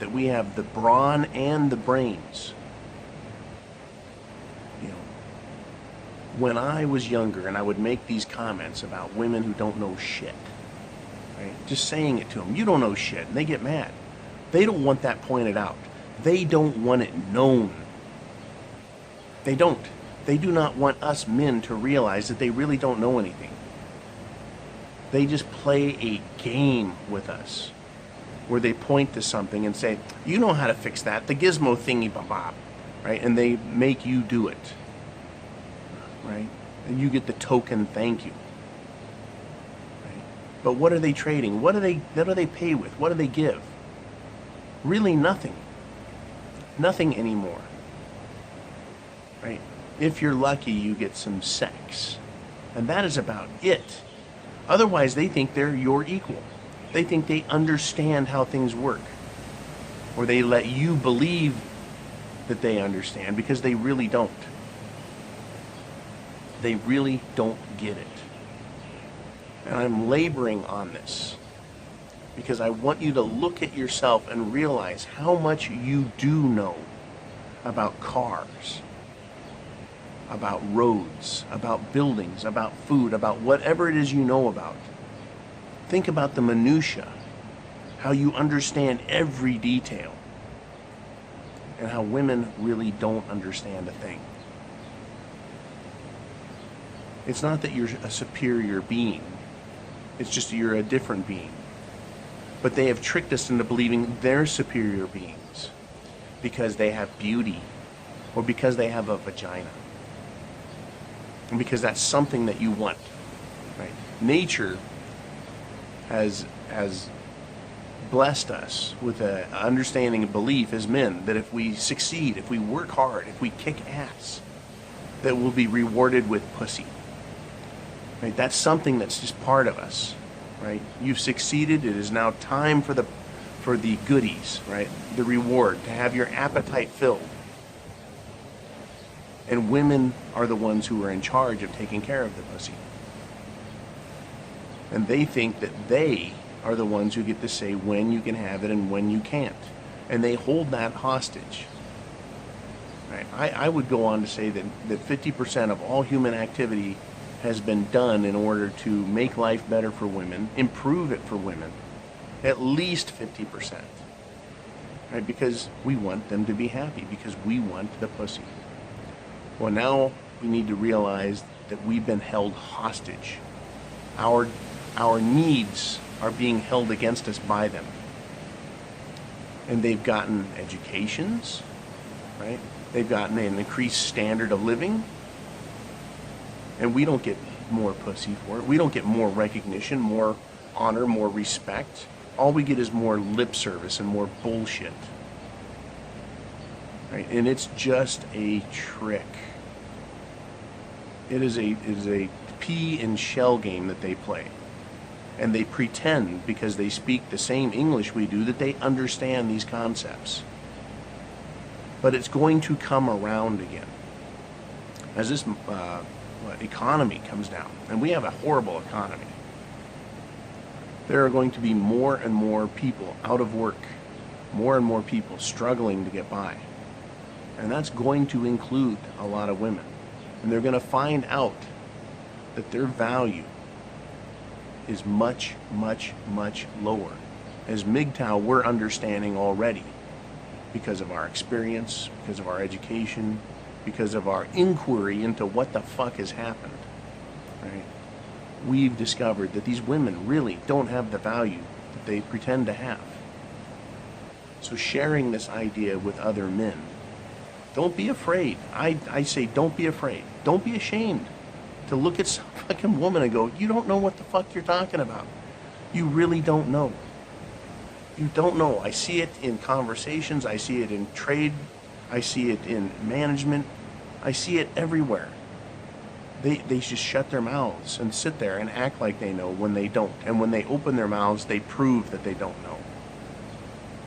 that we have the brawn and the brains. You know, when I was younger and I would make these comments about women who don't know shit, right? Just saying it to them, you don't know shit, and they get mad. They don't want that pointed out. They don't want it known. They don't. They do not want us men to realize that they really don't know anything. They just play a game with us where they point to something and say, you know how to fix that, the gizmo thingy bob, right? And they make you do it, right? And you get the token thank you. Right? But what are they trading? What do they pay with? What do they give? Really nothing. Nothing anymore. Right? If you're lucky, you get some sex. And that is about it. Otherwise, they think they're your equal. They think they understand how things work. Or they let you believe that they understand because they really don't. They really don't get it. And I'm laboring on this because I want you to look at yourself and realize how much you do know about cars, about roads, about buildings, about food, about whatever it is you know about. Think about the minutia, how you understand every detail, and how women really don't understand a thing. It's not that you're a superior being. It's just that you're a different being. But they have tricked us into believing they're superior beings because they have beauty or because they have a vagina. And because that's something that you want. Right? Nature has blessed us with an understanding and belief as men that if we succeed, if we work hard, if we kick ass, that we'll be rewarded with pussy. Right? That's something that's just part of us. Right? You've succeeded. It is now time for the goodies, right? The reward, to have your appetite filled. And women are the ones who are in charge of taking care of the pussy. And they think that they are the ones who get to say when you can have it and when you can't. And they hold that hostage. Right? I would go on to say that 50% of all human activity has been done in order to make life better for women, improve it for women, at least 50%. Right? Because we want them to be happy, because we want the pussy. Well, now we need to realize that we've been held hostage. Our needs are being held against us by them. And they've gotten educations, right? They've gotten an increased standard of living. And we don't get more pussy for it. We don't get more recognition, more honor, more respect. All we get is more lip service and more bullshit. Right? And it's just a trick. It is a pea and shell game that they play. And they pretend, because they speak the same English we do, that they understand these concepts. But it's going to come around again. As this economy comes down, and we have a horrible economy, there are going to be more and more people out of work, more and more people struggling to get by. And that's going to include a lot of women. And they're going to find out that their value is much, much, much lower. As Mgtow, we're understanding already because of our experience, because of our education, because of our inquiry into what the fuck has happened. Right? We've discovered that these women really don't have the value that they pretend to have. So sharing this idea with other men, don't be afraid. I say don't be afraid. Don't be ashamed to look at some fucking woman and go, you don't know what the fuck you're talking about. You really don't know. You don't know. I see it in conversations. I see it in trade. I see it in management. I see it everywhere. They just shut their mouths and sit there and act like they know when they don't. And when they open their mouths, they prove that they don't know.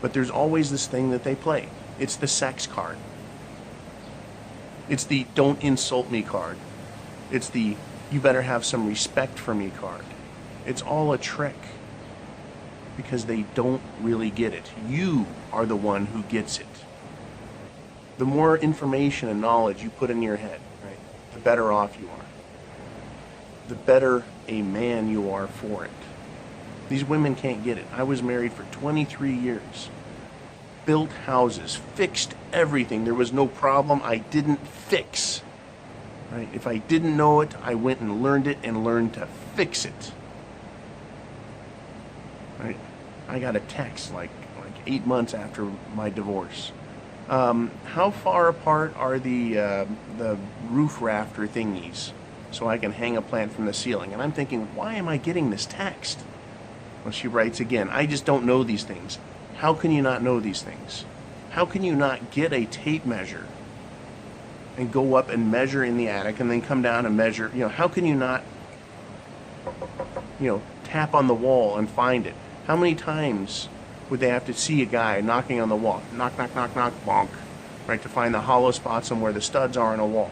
But there's always this thing that they play. It's the sex card. It's the don't insult me card. It's the you better have some respect for me card. It's all a trick. because they don't really get it. You are the one who gets it. The more information and knowledge you put in your head, right, the better off you are. The better a man you are for it. These women can't get it. I was married for 23 years. Built houses, fixed everything. There was no problem I didn't fix. Right? If I didn't know it, I went and learned it and learned to fix it. Right? I got a text like 8 months after my divorce. How far apart are the roof rafter thingies so I can hang a plant from the ceiling? And I'm thinking, why am I getting this text? Well, she writes again, I just don't know these things. How can you not know these things? How can you not get a tape measure and go up and measure in the attic and then come down and measure? How can you not, tap on the wall and find it? How many times would they have to see a guy knocking on the wall? Knock, knock, knock, knock, bonk. Right, to find the hollow spots and where the studs are in a wall.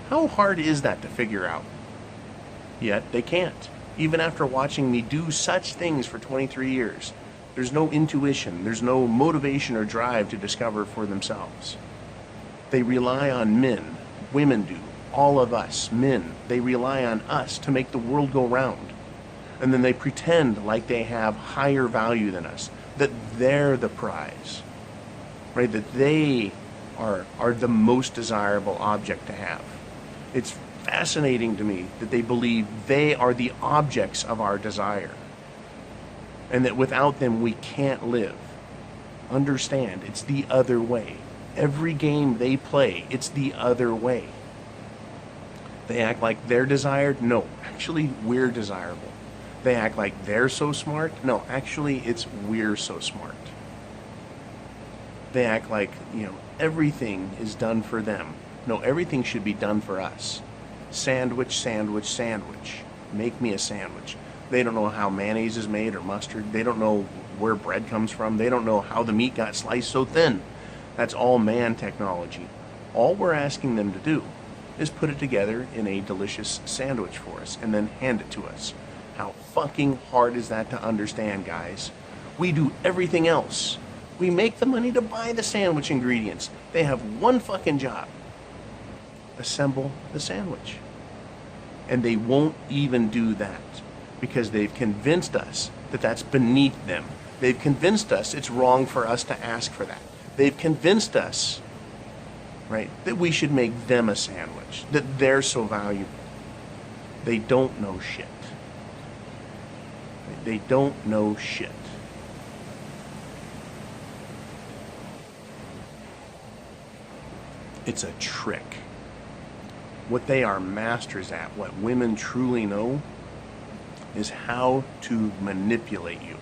How hard is that to figure out? Yet they can't. Even after watching me do such things for 23 years, there's no intuition, there's no motivation or drive to discover for themselves. They rely on men. Women do. All of us, men, they rely on us to make the world go round. And then they pretend like they have higher value than us, that they're the prize, right? That they are the most desirable object to have. It's fascinating to me that they believe they are the objects of our desire, and that without them we can't live. Understand, it's the other way. Every game they play, it's the other way. They act like they're desired. No, actually we're desirable. They act like they're so smart. No, actually it's we're so smart. They act like, everything is done for them. No, everything should be done for us. Sandwich, sandwich, sandwich. Make me a sandwich. They don't know how mayonnaise is made or mustard. They don't know where bread comes from. They don't know how the meat got sliced so thin. That's all man technology. All we're asking them to do is put it together in a delicious sandwich for us and then hand it to us. How fucking hard is that to understand, guys? We do everything else. We make the money to buy the sandwich ingredients. They have one fucking job. Assemble the sandwich. And they won't even do that because they've convinced us that that's beneath them. They've convinced us it's wrong for us to ask for that. They've convinced us, right, that we should make them a sandwich, that they're so valuable. They don't know shit. They don't know shit. It's a trick. What they are masters at, what women truly know, is how to manipulate you.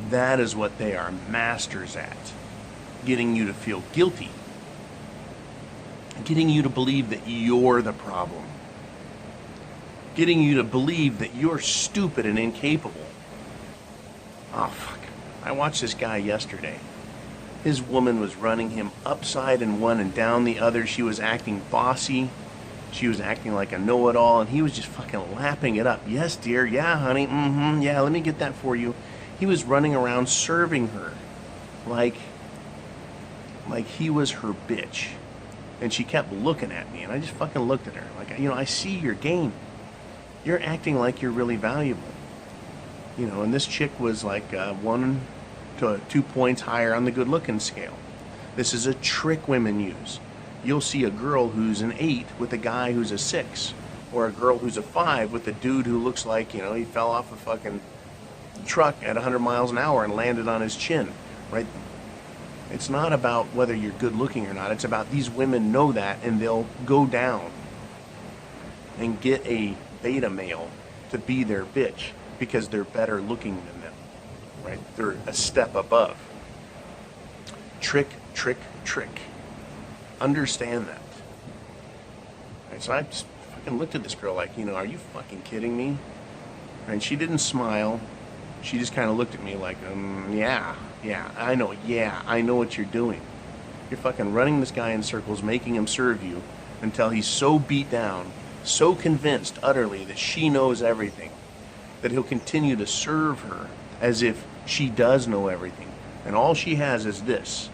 That is what they are masters at. Getting you to feel guilty. Getting you to believe that you're the problem. Getting you to believe that you're stupid and incapable. Oh, fuck. I watched this guy yesterday. His woman was running him upside in one and down the other. She was acting bossy. She was acting like a know-it-all, and he was just fucking lapping it up. Yes, dear. Yeah, honey. Yeah, let me get that for you. He was running around serving her like he was her bitch. And she kept looking at me, and I just fucking looked at her. Like, I see your game. You're acting like you're really valuable. And this chick was like 1 to 2 points higher on the good-looking scale. This is a trick women use. You'll see a girl who's an 8 with a guy who's a 6. Or a girl who's a 5 with a dude who looks like, he fell off a fucking truck at 100 miles an hour and landed on his chin, right? It's not about whether you're good looking or not. It's about these women know that, and they'll go down and get a beta male to be their bitch because they're better looking than them, right? They're a step above. Trick, trick, trick. Understand that. Right, so I just fucking looked at this girl like, are you fucking kidding me? And she didn't smile. She just kind of looked at me like, yeah, I know what you're doing. You're fucking running this guy in circles, making him serve you until he's so beat down, so convinced utterly that she knows everything, that he'll continue to serve her as if she does know everything. And all she has is this.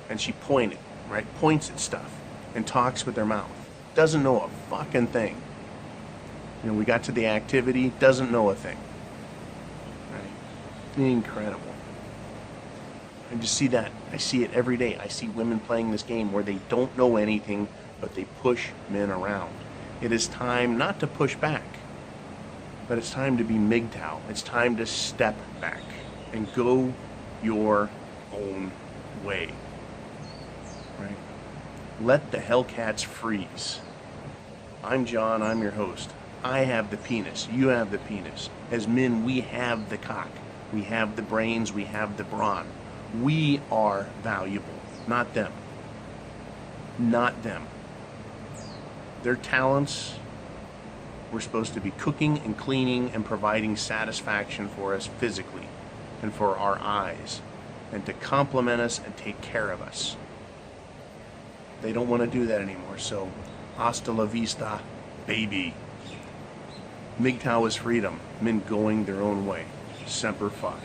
And she points at stuff and talks with her mouth. Doesn't know a fucking thing. You know, we got to the activity, doesn't know a thing. Right? Incredible. I just see that. I see it every day. I see women playing this game where they don't know anything, but they push men around. It is time not to push back, but it's time to be Mgtow. It's time to step back and go your own way. Right? Let the Hellcats freeze. I'm John, I'm your host. I have the penis, you have the penis. As men, we have the cock. We have the brains, we have the brawn. We are valuable, not them. Not them. Their talents, we're supposed to be cooking and cleaning and providing satisfaction for us physically and for our eyes, and to compliment us and take care of us. They don't want to do that anymore, so hasta la vista, baby. Mgtow is freedom, men going their own way. Semper Fi.